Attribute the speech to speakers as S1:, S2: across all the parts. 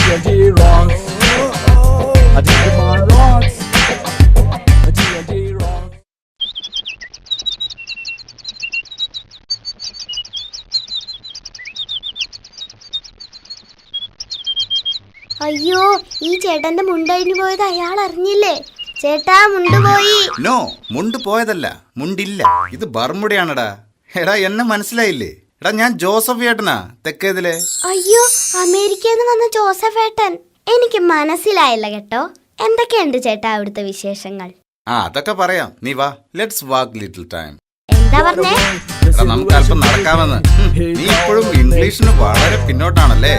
S1: G&T rocks. Digimon rocks. G&T rocks.
S2: അയ്യോ, ഈ ചേട്ടന്റെ മുണ്ടഴിഞ്ഞു പോയത് അയാൾ അറിഞ്ഞില്ലേ? ചേട്ടാ, മുണ്ടുപോയി.
S3: നോ, മുണ്ട് പോയതല്ല, മുണ്ടില്ല. ഇത് ബർമുടയാണെടാ. എടാ, എന്നെ മനസ്സിലായില്ലേ? എടാ, ഞാൻ ജോസഫ് ഏട്ടനാ, തെക്കേതിലെ.
S2: അയ്യോ, അമേരിക്കയിൽ നിന്ന് വന്ന ജോസഫ് ഏട്ടൻ. എനിക്ക് മനസ്സിലായില്ല കേട്ടോ. എന്തൊക്കെയുണ്ട് ചേട്ടാ അവിടുത്തെ വിശേഷങ്ങൾ?
S3: അതൊക്കെ പറയാം, നീ വാ. Let's walk little time.
S2: എന്താ പറഞ്ഞേ?
S3: നമുക്ക് അല്പം നടക്കാമെന്ന്. നീ ഇപ്പോഴും ഇംഗ്ലീഷിന് വളരെ പിന്നോട്ടാണല്ലേ?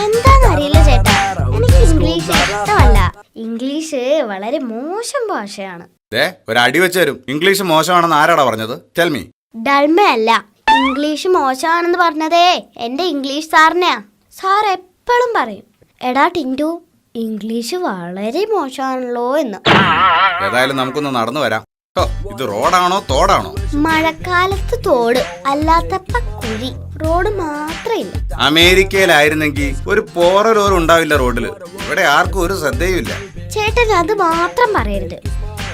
S2: എന്താന്നറിയില്ല ചേട്ടാ, എനിക്ക് ഇംഗ്ലീഷ് ഇഷ്ടമല്ല. ഇംഗ്ലീഷ് വളരെ മോശം ഭാഷയാണ്.
S3: ഒരു അടി വെച്ച് തരും. ഇംഗ്ലീഷ് മോശമാണെന്ന് ആരാടാ പറഞ്ഞത്? Tell me.
S2: ഡൾമയല്ല, ഇംഗ്ലീഷ് മോശമാണെന്ന് പറഞ്ഞതേ എന്റെ ഇംഗ്ലീഷ് സാറിനെയാ. സാർ എപ്പോഴും പറയും, എടാ ടിൻറ്റു, ഇംഗ്ലീഷ് വളരെ മോശമാണല്ലോ എന്ന്.
S3: ഏതായാലും നമുക്കൊന്ന് നടന്നു വരാം. ഇത് റോഡാണോ തോടാണോ?
S2: മഴക്കാലത്ത് തോട്, അല്ലാത്തപ്പ കുഴി. റോഡ് മാത്രമില്ല.
S3: അമേരിക്കയിലായിരുന്നെങ്കിൽ ഒരു പോറലോറും ഉണ്ടാവില്ല റോഡില്. ഇവിടെ ആർക്കും ഒരു ശ്രദ്ധയുമില്ല.
S2: ചേട്ടൻ അത് മാത്രം പറയരുത്.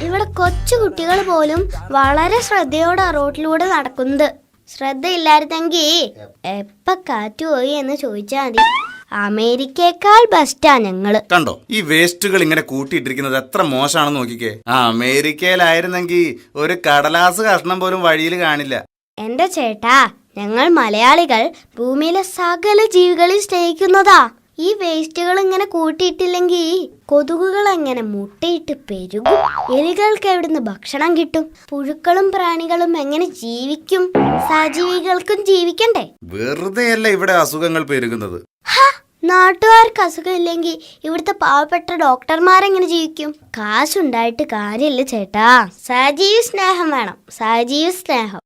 S2: ഇവിടെ കൊച്ചു കുട്ടികൾ പോലും വളരെ ശ്രദ്ധയോടെ റോഡിലൂടെ നടക്കുന്നത്. ശ്രദ്ധയില്ലായിരുന്നെങ്കിൽ എപ്പ കാറ്റ് പോയി എന്ന് ചോദിച്ചാൽ മതി. അമേരിക്കയേക്കാൾ ബെസ്റ്റാ ഞങ്ങള്.
S3: കണ്ടോ, ഈ വേസ്റ്റുകൾ ഇങ്ങനെ കൂട്ടിയിട്ടിരിക്കുന്നത് എത്ര മോശമാണെന്ന് നോക്കിക്കേ. അമേരിക്കയിലായിരുന്നെങ്കിൽ ഒരു കടലാസ് കഷ്ണം പോലും വഴിയിൽ കാണില്ല.
S2: എന്റെ ചേട്ടാ, ഞങ്ങൾ മലയാളികൾ ഭൂമിയിലെ സകല ജീവികളെയും സ്നേഹിക്കുന്നതാ. ഈ വേസ്റ്റുകൾ ഇങ്ങനെ കൂട്ടിയിട്ടില്ലെങ്കിൽ കൊതുകുകൾ എങ്ങനെ മുട്ടയിട്ട് പെരുകും? എലികൾക്ക് എവിടുന്ന് ഭക്ഷണം കിട്ടും? പുഴുക്കളും പ്രാണികളും എങ്ങനെ ജീവിക്കും? സജീവികൾക്കും ജീവിക്കണ്ടേ?
S3: വെറുതെയല്ല ഇവിടെ അസുഖങ്ങൾ പെരുകുന്നത്.
S2: നാട്ടുകാർക്ക് അസുഖം ഇല്ലെങ്കിൽ ഇവിടുത്തെ പാവപ്പെട്ട ഡോക്ടർമാരെങ്ങനെ ജീവിക്കും? കാശുണ്ടായിട്ട് കാര്യമില്ല ചേട്ടാ. സജീവ സ്നേഹം വേണം, സജീവ സ്നേഹം.